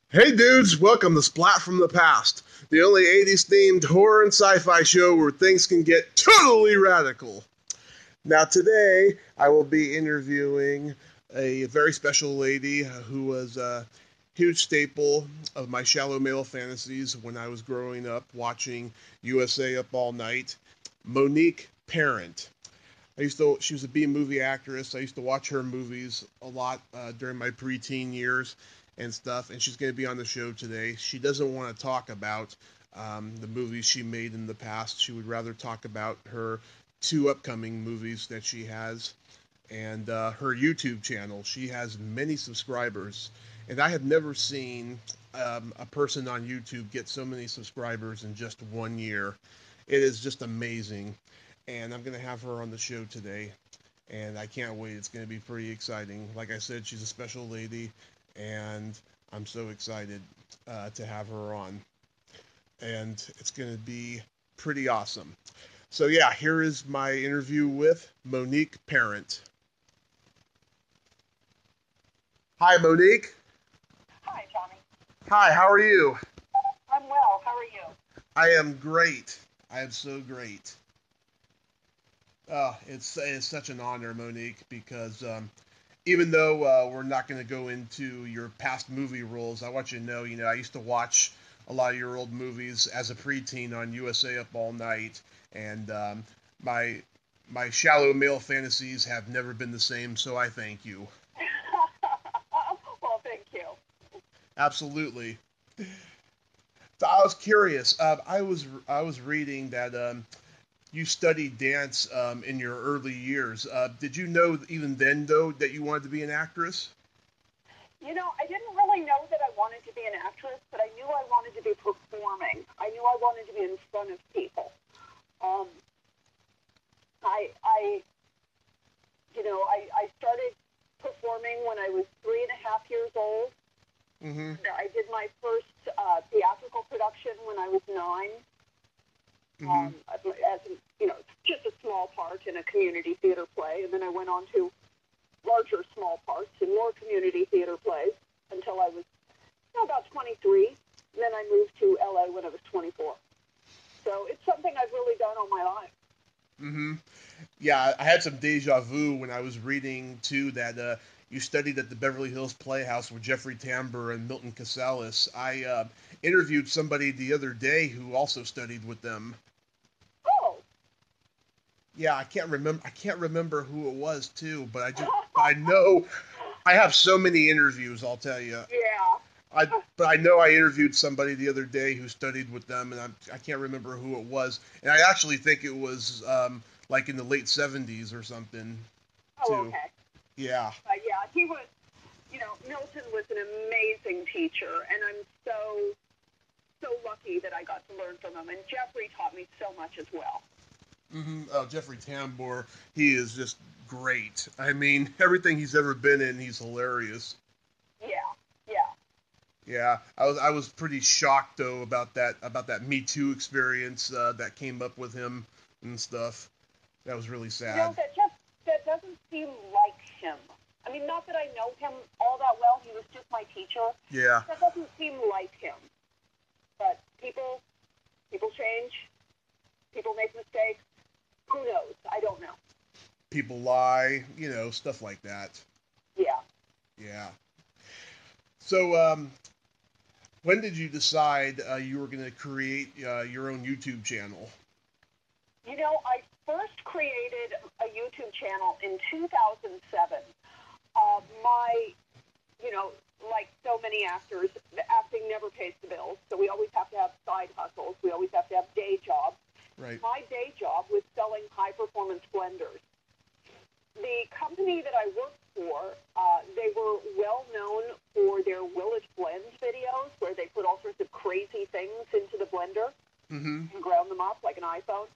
Hey dudes, welcome to Splat from the Past, the only 80s themed horror and sci fi show where things can get totally radical. Now, today I will be interviewing a very special lady who was a huge staple of my shallow male fantasies when I was growing up watching USA Up All Night, Monique Parent. She was a B movie actress. I used to watch her movies a lot during my preteen years and stuff. And she's going to be on the show today. She doesn't want to talk about the movies she made in the past. She would rather talk about her two upcoming movies that she has and her YouTube channel. She has many subscribers. And I have never seen a person on YouTube get so many subscribers in just 1 year. It is just amazing. And I'm going to have her on the show today. And I can't wait. It's going to be pretty exciting. Like I said, she's a special lady, and I'm so excited to have her on. And it's going to be pretty awesome. So, yeah, here is my interview with Monique Parent. Hi, Monique. Hi, Johnny. Hi, how are you? I'm well. How are you? I am great. I am so great. It's such an honor, Monique, because even though we're not going to go into your past movie roles, I want you to know, I used to watch a lot of your old movies as a preteen on USA Up All Night, and my my shallow male fantasies have never been the same. So I thank you. Well, thank you. Absolutely. So I was curious. I was reading that you studied dance in your early years. Did you know even then, though, that you wanted to be an actress? I didn't really know that I wanted to be an actress, but I knew I wanted to be performing. I knew I wanted to be in front of people. Um, I I started performing when I was 3.5 years old. Mm-hmm. I did my first theatrical production when I was 9. Mm-hmm. As just a small part in a community theater play, and then I went on to larger small parts in more community theater plays until I was about 23. And then I moved to LA when I was 24. So it's something I've really done all my life. Mm-hmm. Yeah, I had some deja vu when I was reading too that you studied at the Beverly Hills Playhouse with Jeffrey Tambor and Milton Casalis. I interviewed somebody the other day who also studied with them. Oh, Yeah, I can't remember who it was too, but I know I have so many interviews. I'll tell you. yeah. But I know I interviewed somebody the other day who studied with them, and I can't remember who it was. And I actually think it was like in the late '70s or something Oh, too. okay. Yeah. Yeah, he was. Milton was an amazing teacher, and I'm so lucky that I got to learn from him. And Jeffrey taught me so much as well. Oh, Jeffrey Tambor, he is just great. I mean, everything he's ever been in, he's hilarious. Yeah, yeah. Yeah, I was pretty shocked though about that Me Too experience that came up with him and stuff. That was really sad. That doesn't seem like him. I mean, not that I know him all that well. He was just my teacher. Yeah, That doesn't seem like him. But people change. People make mistakes. Who knows? I don't know. people lie, stuff like that. Yeah. Yeah. So, when did you decide you were going to create your own YouTube channel? I first created a YouTube channel in 2007. My, like so many actors, the acting never pays the bills. So we always have to have side hustles. We always have to have day jobs. Right. My day job was selling high performance blenders. The company that I worked for, they were well known for their Willage Blend videos where they put all sorts of crazy things into the blender Mm-hmm. and ground them up like an iPhone.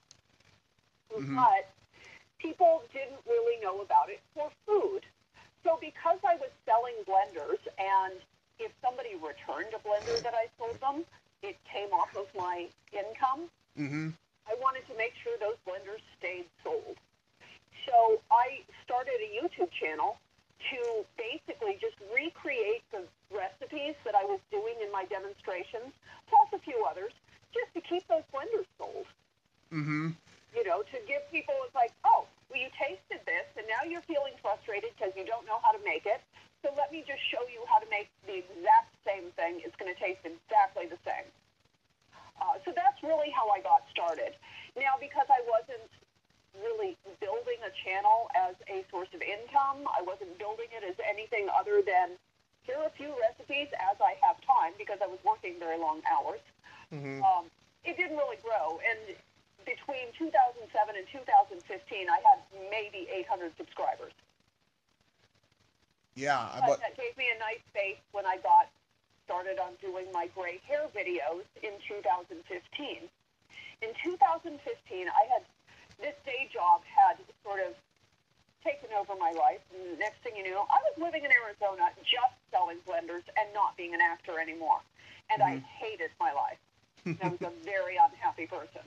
Mm-hmm. But people didn't really know about it for food. So because I was selling blenders, and if somebody returned a blender that I sold them, it came off of my income. Mm-hmm. I wanted to make sure those blenders stayed sold. So I started a YouTube channel to basically just recreate the recipes that I was doing in my demonstrations, plus a few others, just to keep those blenders sold. Mm-hmm. You know, to give people, it's like, oh, well, you tasted this, and now you're feeling frustrated because you don't know how to make it. So let me just show you how to make the exact same thing. It's going to taste exactly the same. So that's really how I got started. Now, because I wasn't really building a channel as a source of income, I wasn't building it as anything other than here are a few recipes as I have time, because I was working very long hours. Mm-hmm. It didn't really grow. And between 2007 and 2015, I had maybe 800 subscribers. Yeah, But that gave me a nice base when I got started on doing my gray hair videos in 2015. In 2015, this day job had sort of taken over my life. And next thing you knew, I was living in Arizona just selling blenders and not being an actor anymore. And I hated my life. I was a very unhappy person.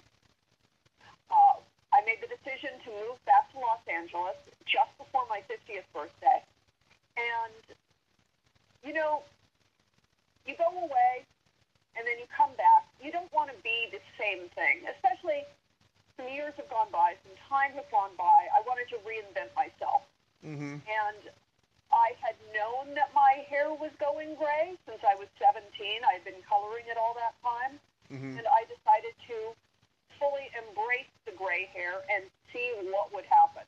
I made the decision to move back to Los Angeles just before my 50th birthday. And, you know, you go away and then you come back. You don't want to be the same thing, especially some years have gone by, some time has gone by. I wanted to reinvent myself. Mm-hmm. And I had known that my hair was going gray since I was 17. I had been coloring it all that time. Mm-hmm. And I decided to fully embrace the gray hair and see what would happen.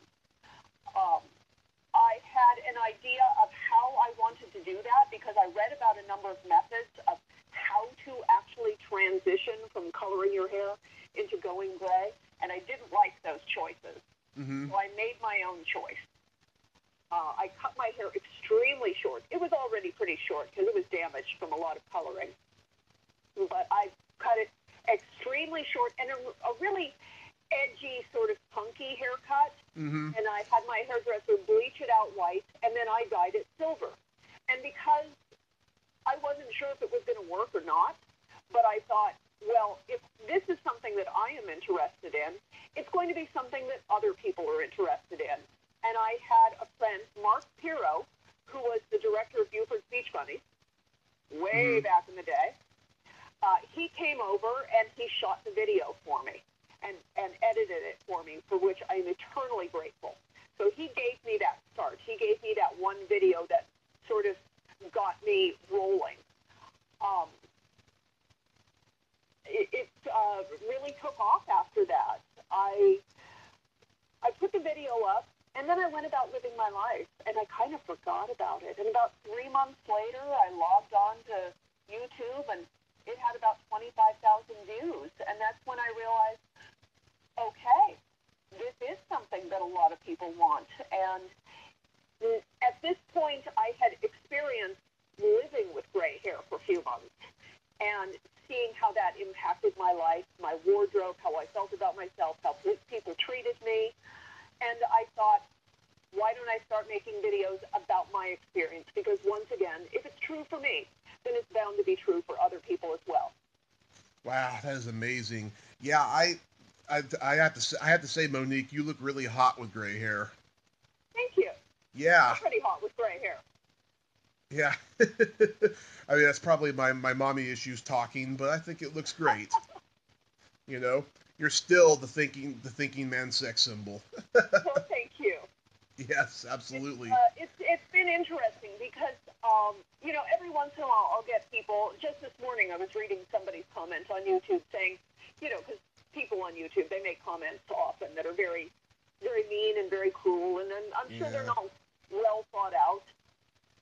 I had an idea of how I wanted to do that because I read about a number of methods of how to actually transition from coloring your hair into going gray, and I didn't like those choices. Mm-hmm. So I made my own choice. I cut my hair extremely short. It was already pretty short because it was damaged from a lot of coloring. But I cut it extremely short and a really edgy, sort of punky haircut. Mm-hmm. And I had my hairdresser bleach it out white, and then I dyed it silver. And because I wasn't sure if it was going to work or not, but I thought, well, if this is something that I am interested in, it's going to be something that other people are interested in. And I had a friend, Monique Parent, who was the director of Buford's Beach Bunnies, way back in the day. He came over and he shot the video for me and edited it for me, for which I am eternally grateful. So he gave me that start. He gave me that one video that sort of got me rolling. It really took off after that. I put the video up, and then I went about living my life, and I kind of forgot about it. And about 3 months later, I logged on to YouTube, and it had about 25,000 views. And that's when I realized, okay, this is something that a lot of people want. And at this point, I had experienced living with gray hair for a few months and seeing how that impacted my life, my wardrobe, how I felt about myself, how people treated me. And I thought, why don't I start making videos about my experience? Because once again, if it's true for me, then it's bound to be true for other people as well. Wow, that is amazing. Yeah, I have to say, Monique, you look really hot with gray hair. Thank you. Yeah. I'm pretty hot with gray hair. Yeah. I mean, that's probably my mommy issues talking, but I think it looks great. You know, you're still the thinking man sex symbol. Well, thank you. Yes, absolutely. It's been interesting because, you know, every once in a while I'll get people, just this morning I was reading somebody's comments on YouTube saying, you know, because people on YouTube, they make comments often that are very, very mean and very cruel, and then I'm sure they're not well thought out,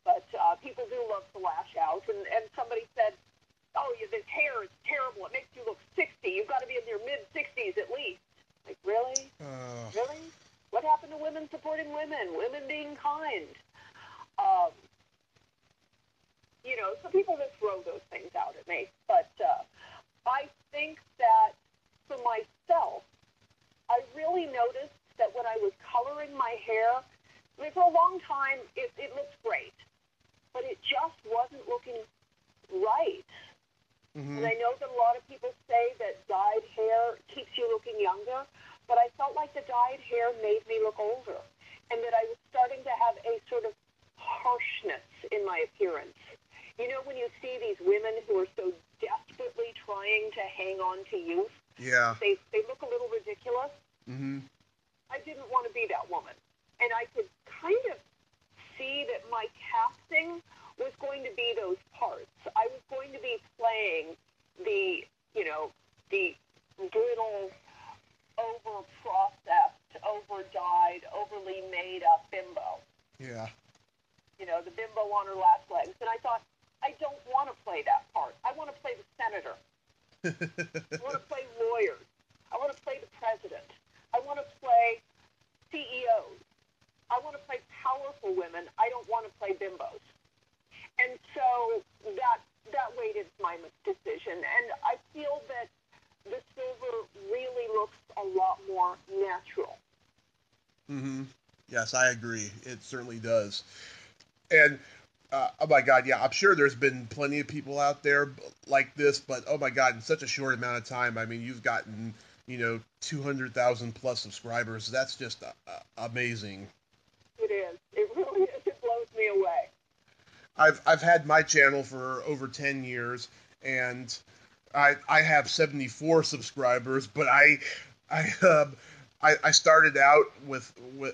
but people do love to lash out, and somebody said, oh, this hair is terrible, it makes you look 60, you've got to be in your mid-60s at least. Like, really? Really? What happened to women supporting women? Women being kind? You know, so people just throw those things out at me. But I think that for myself, I really noticed that when I was coloring my hair, I mean, for a long time, it looked great, but it just wasn't looking right. Mm-hmm. And I know that a lot of people say that dyed hair keeps you looking younger, but I felt like the dyed hair made me look older, and that I was starting to have a sort of harshness in my appearance. You know, when you see these women who are so desperately trying to hang on to youth, Yeah. they look a little ridiculous. Mm-hmm. I didn't want to be that woman. And I could kind of see that my casting was going to be those parts. I was going to be playing the, the brittle, over-processed, over-dyed, overly made-up bimbo. Yeah. The bimbo on her last legs. And I thought, I don't want to play that part. I want to play the senator. I want to play lawyers. I want to play the president. I want to play CEOs. I want to play powerful women. I don't want to play bimbos. And so that weighted my decision. And I feel that the silver really looks a lot more natural. Mm-hmm. Yes, I agree. It certainly does. And oh my God, yeah, I'm sure there's been plenty of people out there like this, but oh my God, in such a short amount of time, I mean, you've gotten 200,000 plus subscribers. That's just amazing. It is. It really is. It blows me away. I've had my channel for over 10 years, and I have 74 subscribers, but I started out with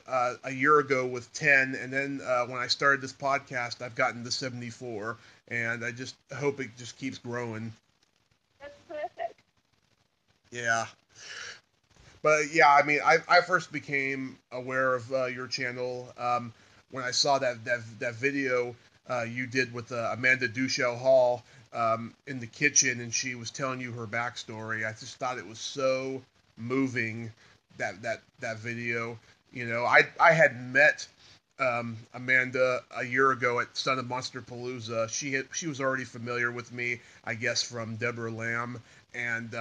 a year ago with 10, and then when I started this podcast, I've gotten to 74, and I just hope it just keeps growing. That's terrific. Yeah. But yeah, I mean, I first became aware of your channel when I saw that video you did with Amanda Duchel Hall in the kitchen, and she was telling you her backstory. I just thought it was so moving, that video. I had met Amanda a year ago at Son of Monster Palooza. She was already familiar with me, I guess, from Deborah Lamb, and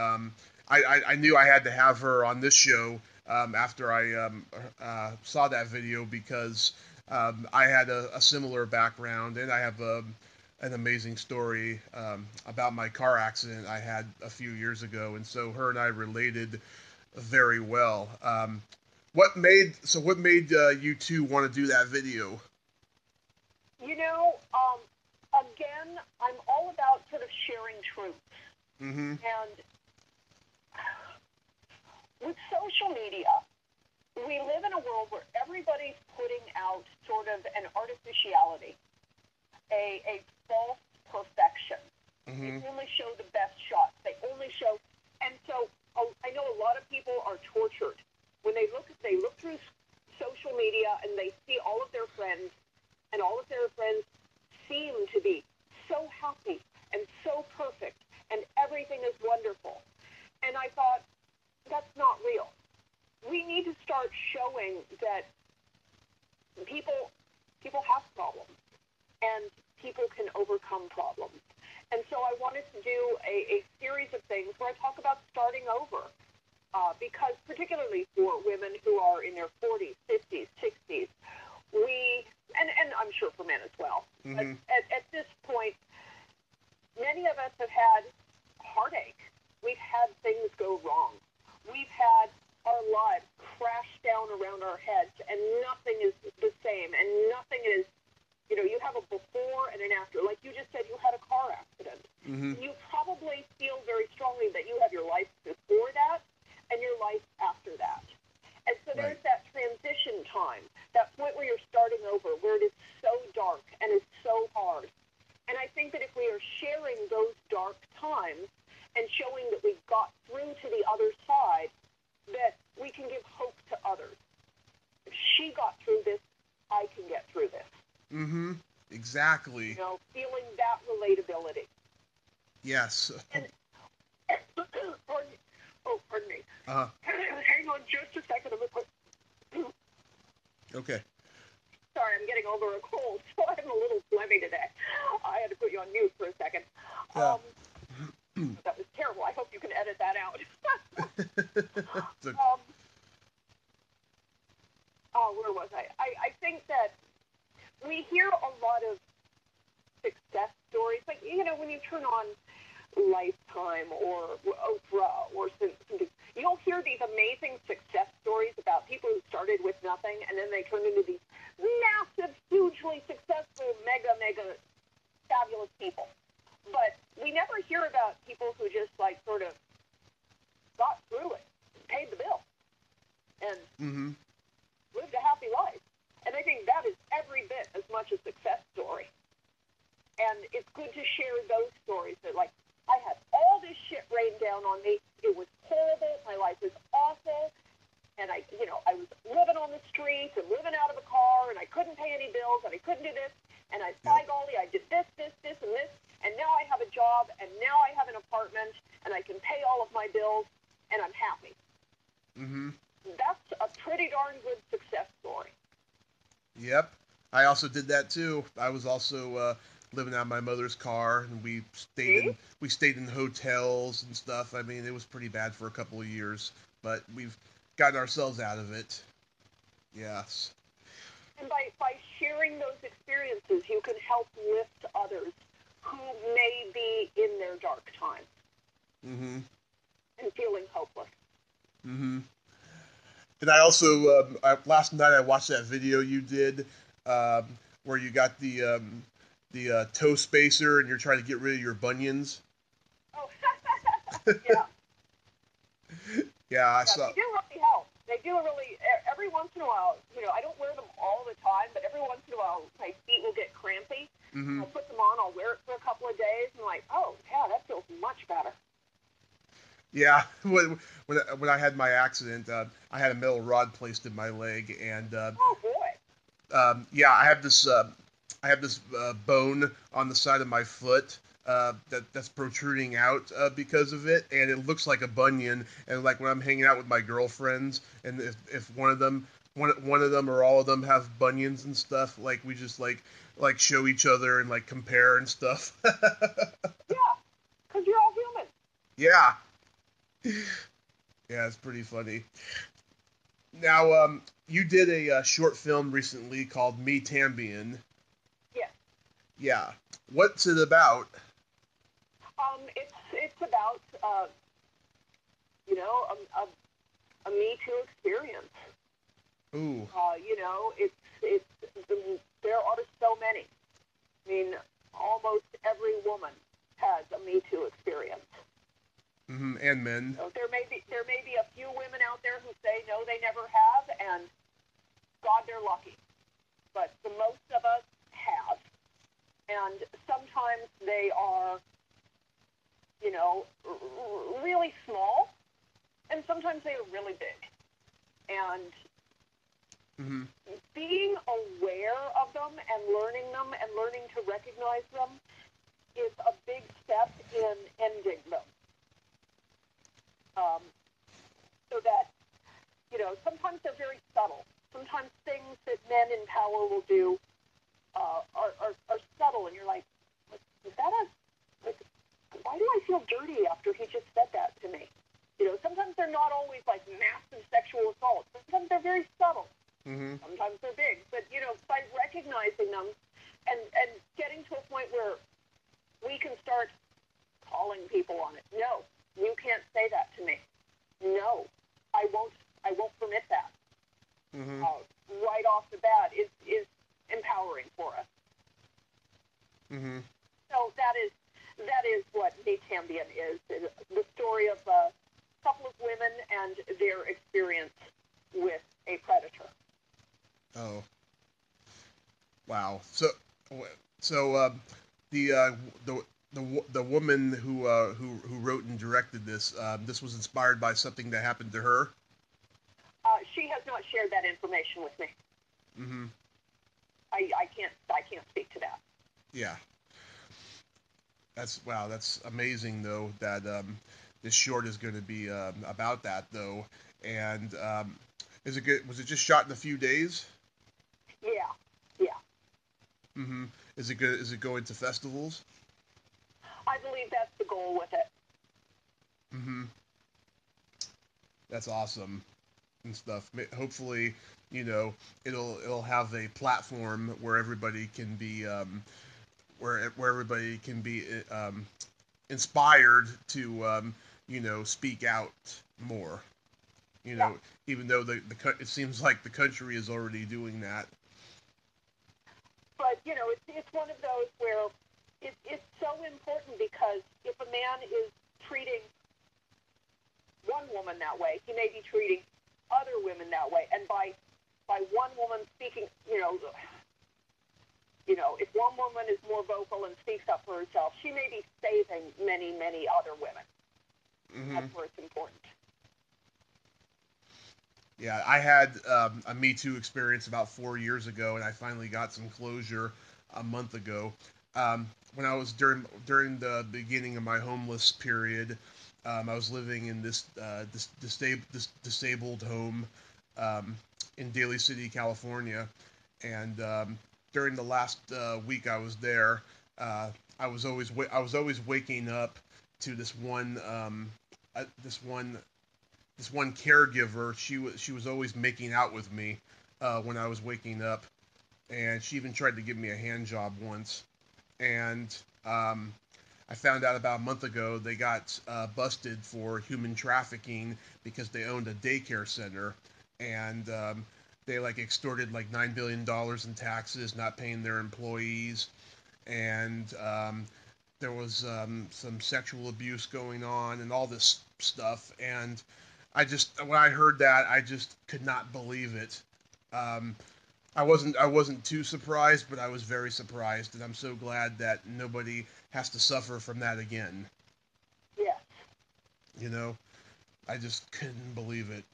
I knew I had to have her on this show after I saw that video because I had a similar background, and I have an amazing story about my car accident I had a few years ago, and so her and I related very well. What made you two want to do that video? Again, I'm all about sort of sharing truth. Mm-hmm. And with social media, we live in a world where everybody's putting out sort of an artificiality, a false perfection. Mm-hmm. They only show the best shots. They only show, and so I know a lot of people are tortured when they look through social media and they see all of their friends, and all of their friends seem to be so happy and so perfect, and everything is wonderful. And I thought, that's not real. We need to start showing that people have problems, and people can overcome problems. And so I wanted to do a series of things where I talk about starting over, because particularly for women who are in their 40s, 50s, 60s, and I'm sure for men as well, Mm-hmm. at this point, many of us have had heartache. We've had things go wrong. We've had our lives crash down around our heads, and nothing is the same, and nothing is, you have a before and an after. Like you just said, you had a car accident. Mm-hmm. You probably feel very strongly that you have your life before that and your life after that. And so there's that transition time, that point where you're starting over, where it is so dark and it's so hard. And I think that if we are sharing those dark times and showing that we got through to the other side, that we can give hope to others. If she got through this, I can get through this. Mm-hmm. Exactly. Feeling that relatability. Yes. And, pardon me. Uh-huh. Hang on just a second. Okay. Sorry, I'm getting over a cold, so I'm a little phlegmy today. I had to put you on mute for a second. Yeah. That was terrible. I hope you can edit that out. Where was I? I think that we hear a lot of success stories. Like, when you turn on Lifetime or Oprah or something, you'll hear these amazing success stories about people who started with nothing and then they turned into these massive, hugely successful, mega, mega fabulous people. But we never hear about people who just like sort of got through it, paid the bill, and lived a happy life. And I think that is every bit as much a success story. And it's good to share those stories that, like, I had all this shit rained down on me. It was horrible. My life was awful. And I was living on the streets and living out of a car, and I couldn't pay any bills, and I couldn't do this. And by golly, I did this, and this. And now I have a job, and now I have an apartment, and I can pay all of my bills, and I'm happy. Mm-hmm. That's a pretty darn good success story. Yep. I also did that too. I was also living out of my mother's car, and we stayed in hotels and stuff. I mean, it was pretty bad for a couple of years, but we've gotten ourselves out of it. Yes. And by sharing those experiences, you can help lift others who may be in their dark times and feeling hopeless. And I also last night I watched that video you did where you got the toe spacer and you're trying to get rid of your bunions. Oh, yeah. Yeah, I saw. They do really help. They do really, every once in a while, I don't wear them all the time, but every once in a while my feet will get crampy. I'll put them on, I'll wear it for a couple of days, and I'm like, oh, yeah, that feels much better. Yeah, when I had my accident, I had a metal rod placed in my leg, and oh boy. Yeah, I have this bone on the side of my foot that's protruding out because of it, and it looks like a bunion. And like when I'm hanging out with my girlfriends, and if one of them or all of them have bunions and stuff, like we just like show each other and like compare and stuff. Yeah, because you're all human. Yeah. Yeah, it's pretty funny. Now, you did a short film recently called Me Tambian. Yes. Yeah. What's it about? It's about a Me Too experience. Ooh. It's there are so many. I mean, almost every woman has a Me Too experience. And men. So there may be a few women out there who say no, they never have, and God, they're lucky. But the most of us have, and sometimes they are, really small, and sometimes they are really big. And being aware of them and learning to recognize them is a big step in ending them. So that, sometimes they're very subtle. Sometimes things that men in power will do are subtle, and you're like, is that why do I feel dirty after he just said that to me? Sometimes they're not always like massive sexual assaults. Sometimes they're very subtle. Sometimes they're big. But, by recognizing them and getting to a point where we can start calling people on it. No, you can't say that to me. No, I won't permit that. Right off the bat is empowering for us. So that is what Me Tambian is the story of a couple of women and their experience with a predator. Oh. Wow. So the woman who wrote and directed this this was inspired by something that happened to her. She has not shared that information with me. I can't speak to that. Yeah. That's amazing though that this short is going to be about that though. And is it good? Was it just shot in a few days? Yeah. Is it good? Is it going to festivals? I believe that's the goal with it. That's awesome and stuff. Hopefully, it'll have a platform where everybody can be where everybody can be inspired to speak out more. Yeah. Even though it seems like the country is already doing that. But it's one of those where it's so important, because if a man is treating one woman that way, he may be treating other women that way. And by one woman speaking, if one woman is more vocal and speaks up for herself, she may be saving many, many other women. Mm-hmm. That's where it's important. Yeah, I had a Me Too experience about 4 years ago, and I finally got some closure a month ago. When I was during the beginning of my homeless period, I was living in this disabled home in Daly City, California, and during the last week I was there, I was always waking up to this one caregiver. She was always making out with me when I was waking up, and she even tried to give me a hand job once. And I found out about a month ago they got busted for human trafficking because they owned a daycare center, and they extorted $9 billion in taxes, not paying their employees, and there was some sexual abuse going on and all this stuff. And when I heard that, I just could not believe it. I wasn't too surprised, but I was very surprised, and I'm so glad that nobody has to suffer from that again. Yeah. I just couldn't believe it.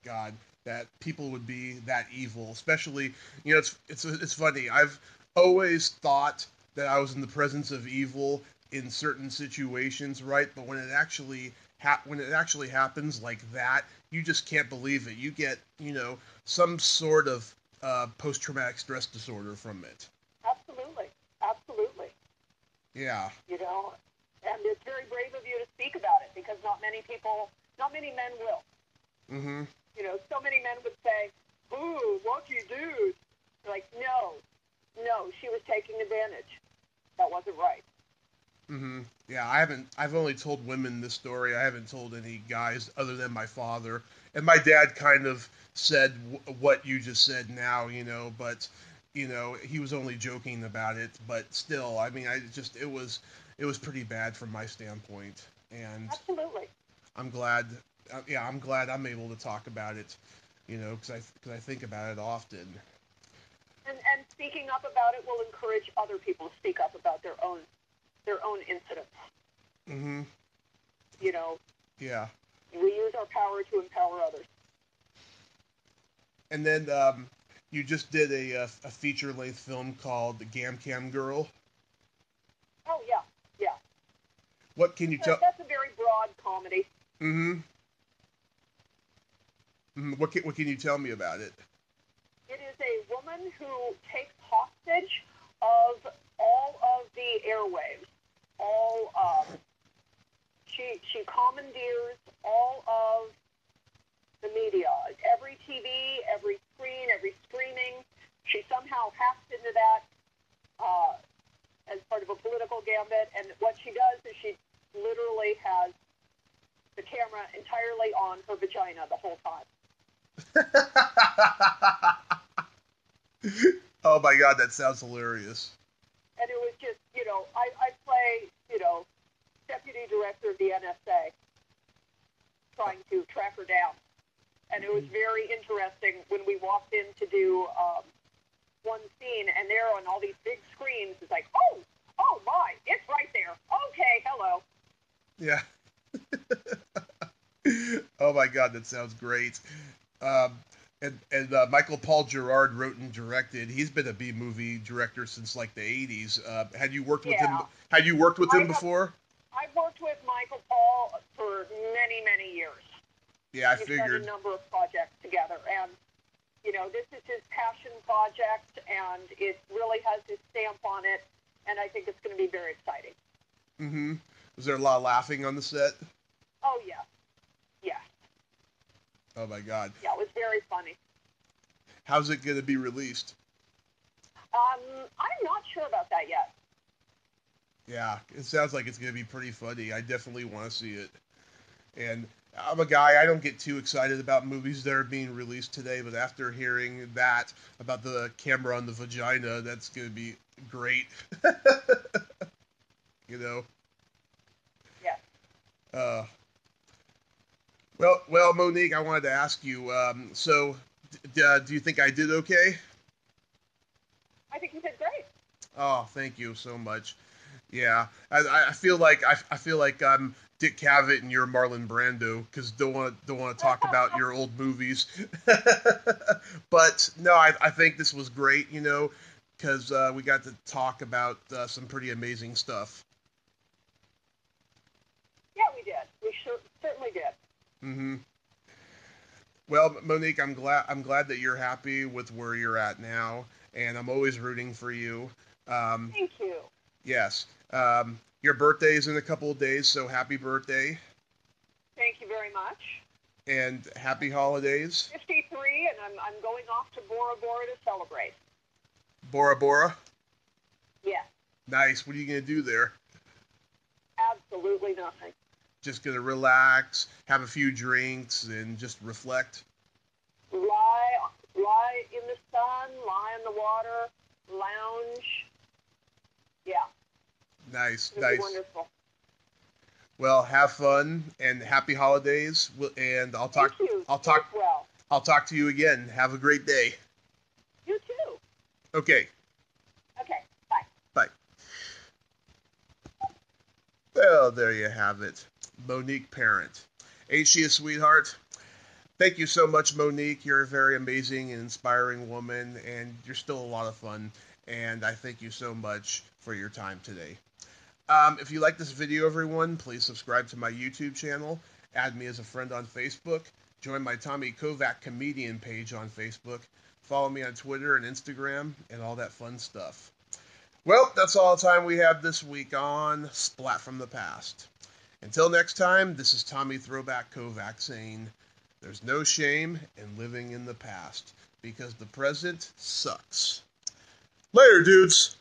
God, that people would be that evil, especially, it's funny. I've always thought that I was in the presence of evil in certain situations, right? But when it actually happens like that, you just can't believe it. You get, some sort of post-traumatic stress disorder from it. Absolutely. Absolutely. Yeah. And it's very brave of you to speak about it, because not many men will. Mm-hmm. So many men would say, "Ooh, what you do?" Like, no, she was taking advantage. That wasn't right. Mm-hmm. Yeah, I've only told women this story. I haven't told any guys other than my father. And my dad kind of said what you just said now, but, he was only joking about it. But still, I mean, it was pretty bad from my standpoint. And absolutely. I'm glad, I'm glad I'm able to talk about it, because I think about it often. And speaking up about it will encourage other people to speak up about their own incidents. Mm-hmm. Yeah. We use our power to empower others. And then you just did a feature-length film called The Gam Cam Girl. Oh, yeah. What can you tell? That's a very broad comedy. Mm-hmm. What can you tell me about it? It is a woman who takes hostage of all of the airwaves. She commandeers all of the media, every TV, every screen, every streaming. She somehow hacks into that as part of a political gambit. And what she does is she literally has the camera entirely on her vagina the whole time. Oh my God, that sounds hilarious. And it was just, I play, deputy director of the NSA, trying to track her down. And it was very interesting when we walked in to do one scene, and there on all these big screens, it's like, oh my, it's right there. Okay, hello. Yeah. Oh my God, that sounds great. And Michael Paul Gerard wrote and directed. He's been a B movie director since the 80s. Had you worked with him? Had you worked with him before? I've worked with Michael Paul for many, many years. Yeah, I We've figured. done a number of projects together, and this is his passion project, and it really has his stamp on it, and I think it's going to be very exciting. Mm-hmm. Was there a lot of laughing on the set? Oh, yeah. Yeah. Oh, my God. Yeah, it was very funny. How's it going to be released? I'm not sure about that yet. Yeah, it sounds like it's going to be pretty funny. I definitely want to see it. And I'm a guy, I don't get too excited about movies that are being released today, but after hearing that about the camera on the vagina, that's going to be great. You know? Yeah. Uh, well, Monique, I wanted to ask you, do you think I did okay? I think you did great. Oh, thank you so much. Yeah, I feel like I'm Dick Cavett and you're Marlon Brando because don't want to talk about your old movies. But no, I think this was great. Because we got to talk about some pretty amazing stuff. Yeah, we did. We certainly did. Hmm. Well, Monique, I'm glad that you're happy with where you're at now, and I'm always rooting for you. Um, Thank you. yes. Your birthday is in a couple of days, so happy birthday Thank you very much. and happy holidays. 53, and I'm going off to Bora Bora to celebrate. Bora Bora. Yes, Nice. What are you gonna do there? absolutely nothing. Just gonna relax, have a few drinks, and just reflect. Lie in the sun, lie in the water, lounge. Yeah, Nice, it'll be nice. wonderful. Well, have fun and happy holidays. And I'll Thank talk. you. I'll You as talk. well. I'll talk to you again. Have a great day. You too. Okay. Okay, bye. Bye. Well, there you have it. Monique Parent. Ain't she a sweetheart? Thank you so much, Monique. You're a very amazing and inspiring woman, and you're still a lot of fun. And I thank you so much for your time today. If you like this video, everyone, please subscribe to my YouTube channel, add me as a friend on Facebook, join my Tommy Kovac comedian page on Facebook, follow me on Twitter and Instagram, and all that fun stuff. Well, that's all the time we have this week on Splat from the Past. Until next time, this is Tommy Throwback Kovac saying, there's no shame in living in the past, because the present sucks. Later, dudes!